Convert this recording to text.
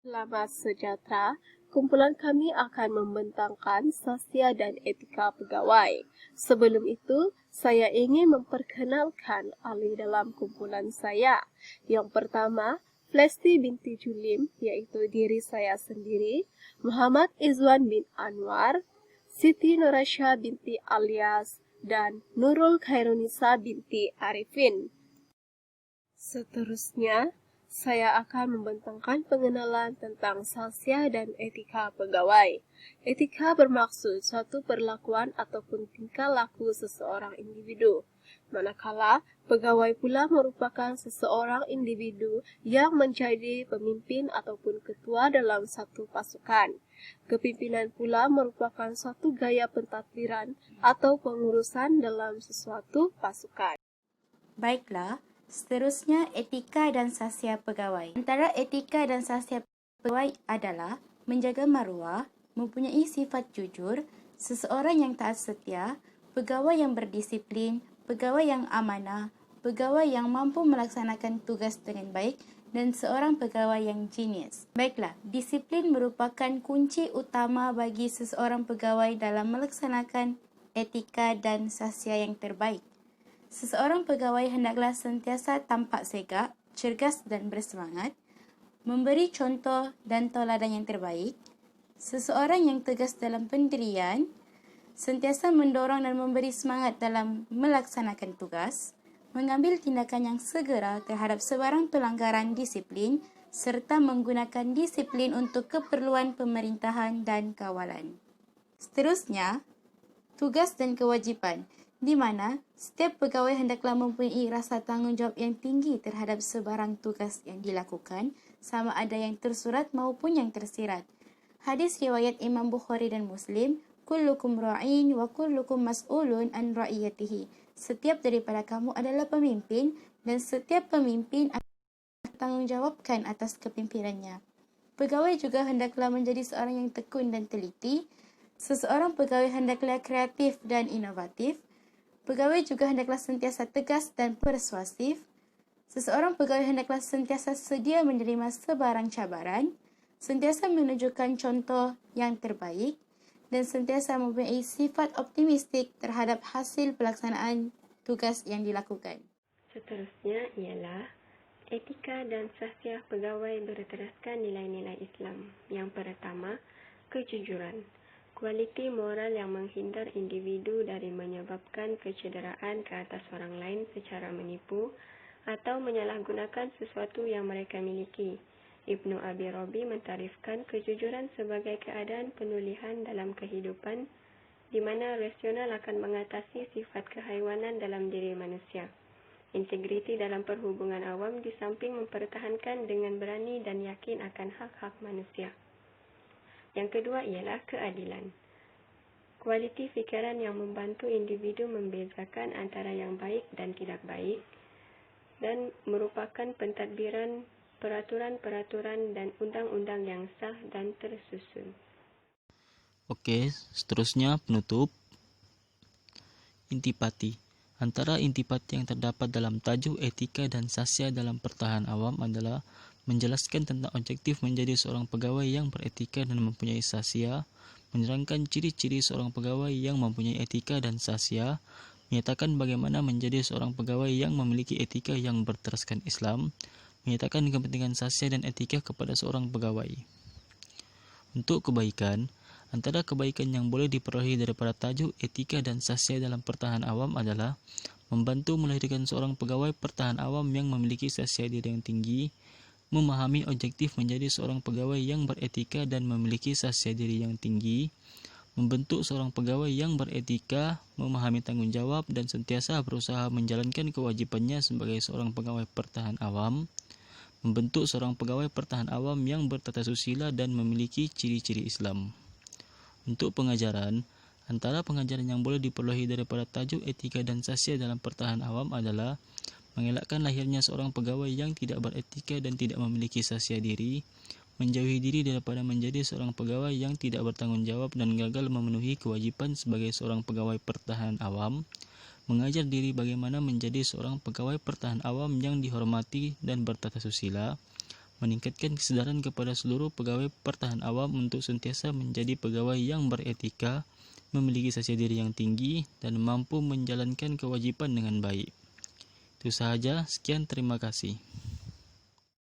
Selamat sejahtera, kumpulan kami akan membentangkan sastia dan etika pegawai. Sebelum itu, saya ingin memperkenalkan ahli dalam kumpulan saya. Yang pertama, Flesti binti Julim, iaitu diri saya sendiri, Muhammad Izwan bin Anwar, Siti Nurasya binti Alias, dan Nurul Khairunisa binti Arifin. Seterusnya, saya akan membentangkan pengenalan tentang sastia dan etika pegawai. Etika bermaksud suatu perlakuan ataupun tingkah laku seseorang individu. Manakala, pegawai pula merupakan seseorang individu yang menjadi pemimpin ataupun ketua dalam satu pasukan. Kepimpinan pula merupakan suatu gaya pentadbiran atau pengurusan dalam sesuatu pasukan. Baiklah, seterusnya etika dan sastia pegawai. Antara etika dan sastia pegawai adalah menjaga maruah, mempunyai sifat jujur, seseorang yang taat setia, pegawai yang berdisiplin, pegawai yang amanah, pegawai yang mampu melaksanakan tugas dengan baik, dan seorang pegawai yang jenius. Baiklah, disiplin merupakan kunci utama bagi seseorang pegawai dalam melaksanakan etika dan sastia yang terbaik. Seseorang pegawai hendaklah sentiasa tampak segak, cergas dan bersemangat, memberi contoh dan tauladan yang terbaik. Seseorang yang tegas dalam pendirian, sentiasa mendorong dan memberi semangat dalam melaksanakan tugas, mengambil tindakan yang segera terhadap sebarang pelanggaran disiplin, serta menggunakan disiplin untuk keperluan pemerintahan dan kawalan. Seterusnya, tugas dan kewajipan, di mana setiap pegawai hendaklah mempunyai rasa tanggungjawab yang tinggi terhadap sebarang tugas yang dilakukan, sama ada yang tersurat maupun yang tersirat. Hadis riwayat Imam Bukhari dan Muslim, kullukum ra'in wa kullukum mas'ulun an ra'iyatihi. Setiap daripada kamu adalah pemimpin dan setiap pemimpin akan bertanggungjawabkan atas kepimpinannya. Pegawai juga hendaklah menjadi seorang yang tekun dan teliti. Seseorang pegawai hendaklah kreatif dan inovatif. Pegawai juga hendaklah sentiasa tegas dan persuasif. Seseorang pegawai hendaklah sentiasa sedia menerima sebarang cabaran, sentiasa menunjukkan contoh yang terbaik, dan sentiasa mempunyai sifat optimistik terhadap hasil pelaksanaan tugas yang dilakukan. Seterusnya ialah etika dan sastia pegawai berteraskan nilai-nilai Islam. Yang pertama, kejujuran. Kualiti moral yang menghindar individu dari menyebabkan kecederaan ke atas orang lain secara menipu atau menyalahgunakan sesuatu yang mereka miliki. Ibnu Abi Robi mentarifkan kejujuran sebagai keadaan penulihan dalam kehidupan di mana rasional akan mengatasi sifat kehaiwanan dalam diri manusia. Integriti dalam perhubungan awam di samping mempertahankan dengan berani dan yakin akan hak-hak manusia. Yang kedua ialah keadilan. Kualiti fikiran yang membantu individu membezakan antara yang baik dan tidak baik dan merupakan pentadbiran peraturan-peraturan dan undang-undang yang sah dan tersusun. Oke, seterusnya penutup. Intipati. Antara intipati yang terdapat dalam tajuk etika dan sastia dalam pertahanan awam adalah menjelaskan tentang objektif menjadi seorang pegawai yang beretika dan mempunyai sastia, menerangkan ciri-ciri seorang pegawai yang mempunyai etika dan sastia, menyatakan bagaimana menjadi seorang pegawai yang memiliki etika yang berteraskan Islam, menyatakan kepentingan sastia dan etika kepada seorang pegawai. Untuk kebaikan, antara kebaikan yang boleh diperolehi daripada tajuk etika dan sastia dalam pertahanan awam adalah membantu melahirkan seorang pegawai pertahanan awam yang memiliki sastia diri yang tinggi, memahami objektif menjadi seorang pegawai yang beretika dan memiliki sastia diri yang tinggi, membentuk seorang pegawai yang beretika, memahami tanggung jawab dan sentiasa berusaha menjalankan kewajibannya sebagai seorang pegawai pertahanan awam, membentuk seorang pegawai pertahanan awam yang bertata susila dan memiliki ciri-ciri Islam. Untuk pengajaran, antara pengajaran yang boleh diperolehi daripada tajuk etika dan sastia dalam pertahanan awam adalah mengelakkan lahirnya seorang pegawai yang tidak beretika dan tidak memiliki sastia diri, menjauhi diri daripada menjadi seorang pegawai yang tidak bertanggung jawab dan gagal memenuhi kewajiban sebagai seorang pegawai pertahanan awam, mengajar diri bagaimana menjadi seorang pegawai pertahanan awam yang dihormati dan bertata susila, meningkatkan kesedaran kepada seluruh pegawai pertahanan awam untuk sentiasa menjadi pegawai yang beretika, memiliki sasya diri yang tinggi, dan mampu menjalankan kewajiban dengan baik. Itu sahaja, sekian, terima kasih.